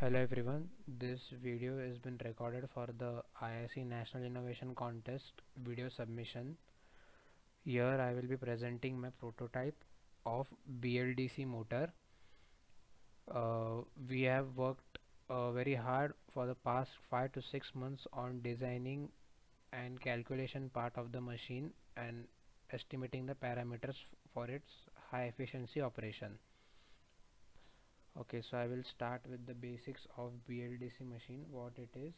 Hello everyone, this video has been recorded for the IIC National Innovation Contest video submission. Here I will be presenting my prototype of BLDC motor. We have worked very hard for the past 5 to 6 months on designing and calculation part of the machine and estimating the parameters for its high efficiency operation. Okay, so I will start with the basics of BLDC machine, what it is.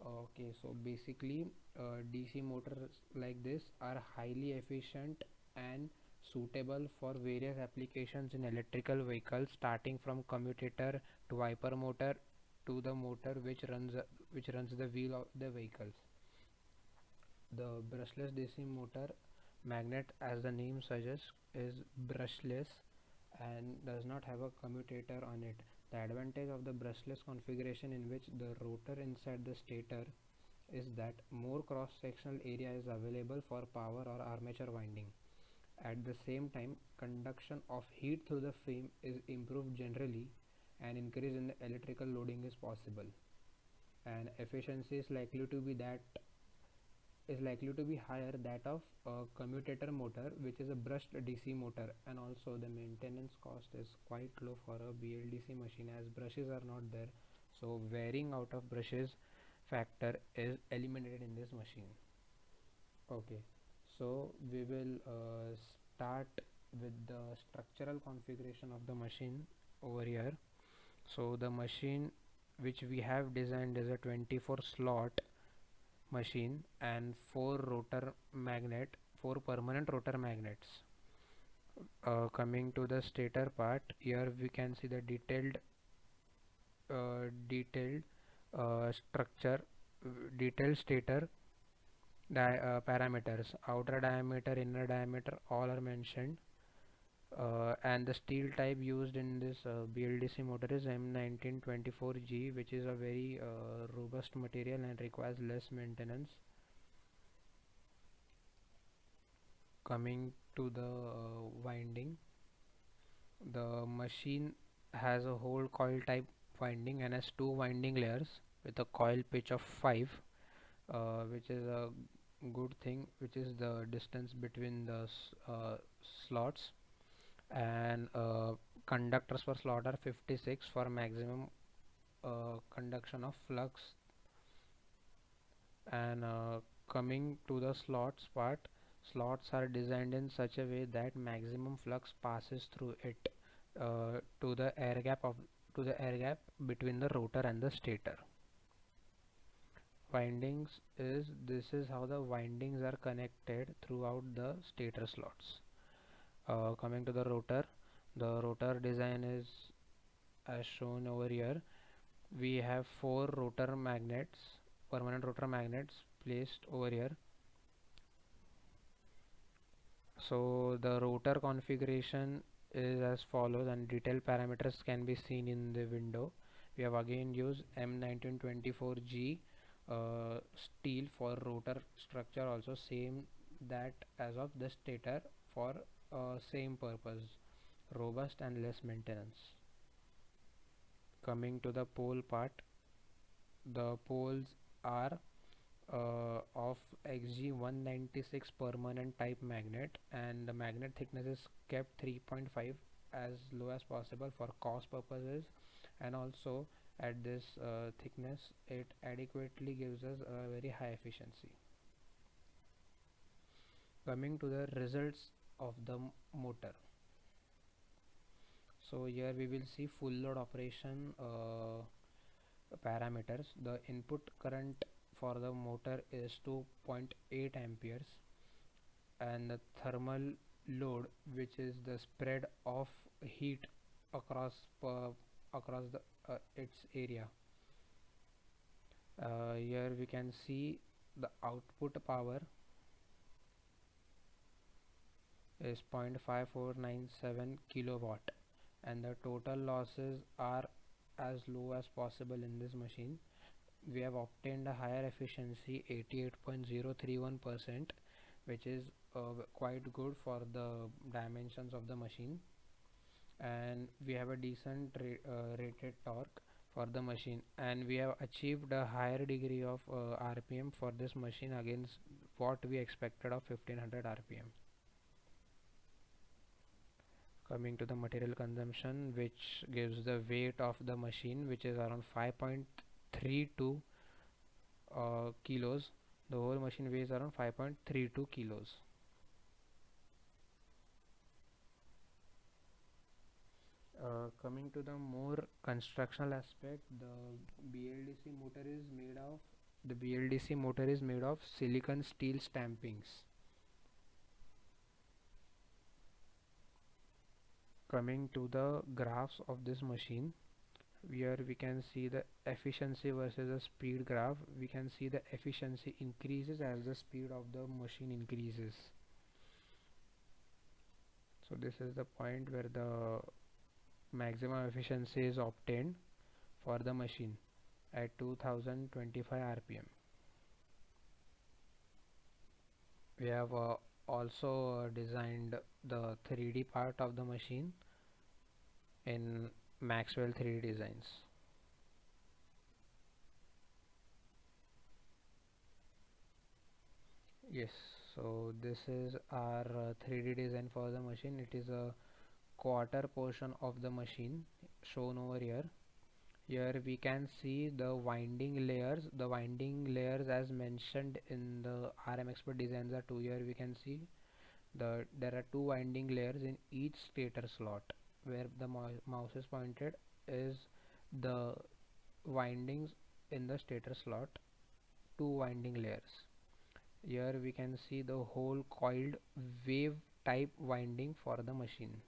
Okay, so basically DC motors like this are highly efficient and suitable for various applications in electrical vehicles, starting from commutator to wiper motor to the motor which runs the wheel of the vehicles. The brushless DC motor magnet, as the name suggests, is brushless and does not have a commutator on it. The advantage of the brushless configuration, in which the rotor inside the stator, is that more cross-sectional area is available for power or armature winding. At the same time, conduction of heat through the frame is improved generally, and increase in the electrical loading is possible, and efficiency is likely to be higher that of a commutator motor, which is a brushed DC motor, and also the maintenance cost is quite low for a BLDC machine, as brushes are not there, so wearing out of brushes factor is eliminated in this machine. Okay, so we will start with the structural configuration of the machine over here. So the machine which we have designed is a 24 slot machine and four permanent rotor magnets. Coming to the stator part, here we can see the detailed structure, detailed stator parameters. Outer diameter, inner diameter, all are mentioned. And the steel type used in this BLDC motor is M1924G, which is a very robust material and requires less maintenance. Coming to the winding, the machine has a whole coil type winding and has two winding layers with a coil pitch of 5, which is a good thing, which is the distance between the slots, and conductors per slot are 56 for maximum conduction of flux. And coming to the slots part, slots are designed in such a way that maximum flux passes through it to the air gap between the rotor and the stator. This is how the windings are connected throughout the stator slots. Coming to the rotor design is as shown over here. We have four permanent rotor magnets placed over here. So the rotor configuration is as follows, and detailed parameters can be seen in the window. We have again used M1924G steel for rotor structure, also same that as of the stator, for same purpose, robust and less maintenance. Coming to the pole part, the poles are of XG196 permanent type magnet, and the magnet thickness is kept 3.5 as low as possible for cost purposes, and also at this thickness it adequately gives us a very high efficiency. Coming to the results of the motor, so here we will see full load operation parameters. The input current for the motor is 2.8 amperes, and the thermal load, which is the spread of heat across its area. Here we can see the output power is 0.5497 kilowatt, and the total losses are as low as possible in this machine. We have obtained a higher efficiency, 88.031%, which is quite good for the dimensions of the machine, and we have a decent rated torque, for the machine, and we have achieved a higher degree of RPM for this machine against what we expected of 1500 RPM. Coming to the material consumption, which gives the weight of the machine, which is around 5.32 kilos. The whole machine weighs around 5.32 kilos. Coming to the more constructional aspect, the BLDC motor is made of silicon steel stampings. Coming to the graphs of this machine, here we can see the efficiency versus the speed graph. We can see the efficiency increases as the speed of the machine increases. So this is the point where the maximum efficiency is obtained for the machine at 2025 RPM. We have also designed the 3D part of the machine in Maxwell 3D Designs. Yes, so this is our 3D design for the machine. It is a quarter portion of the machine shown over here. Here we can see the winding layers. The winding layers, as mentioned in the RM Expert designs, are two. Here we can see there are two winding layers in each stator slot. Where the mouse is pointed is the windings in the stator slot, two winding layers. Here we can see the whole coiled wave type winding for the machine.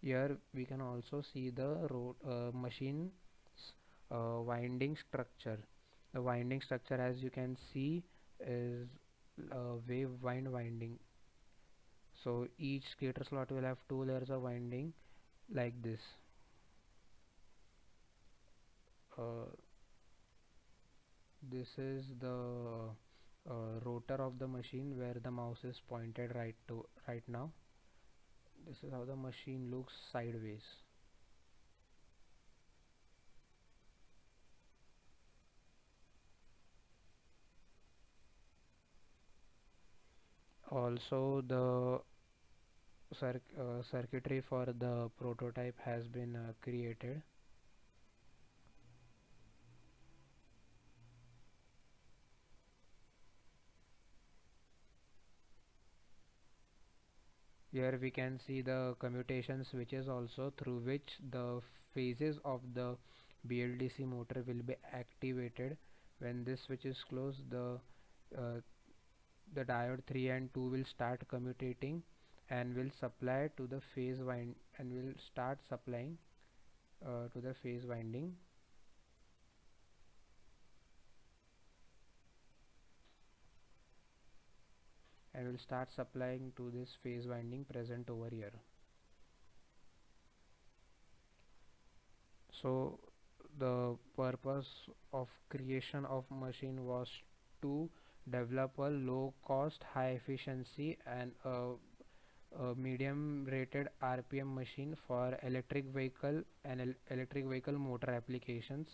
Here we can also see the machine's winding structure. The winding structure, as you can see, is wave winding. So each stator slot will have two layers of winding like this. This is the rotor of the machine where the mouse is pointed right now. This is how the machine looks sideways. Also, the circuitry for the prototype has been created. Here we can see the commutation switches also, through which the phases of the BLDC motor will be activated. When this switch is closed, the diode 3 and 2 will start commutating and will supply to the phase wind and will start supplying to the phase winding. And will start supplying to this phase winding present over here. So the purpose of creation of machine was to develop a low cost, high efficiency and a medium rated RPM machine for electric vehicle and electric vehicle motor applications,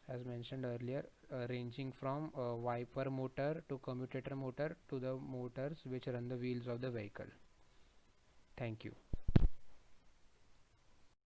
as mentioned earlier, ranging from wiper motor to commutator motor to the motors which run the wheels of the vehicle. Thank you.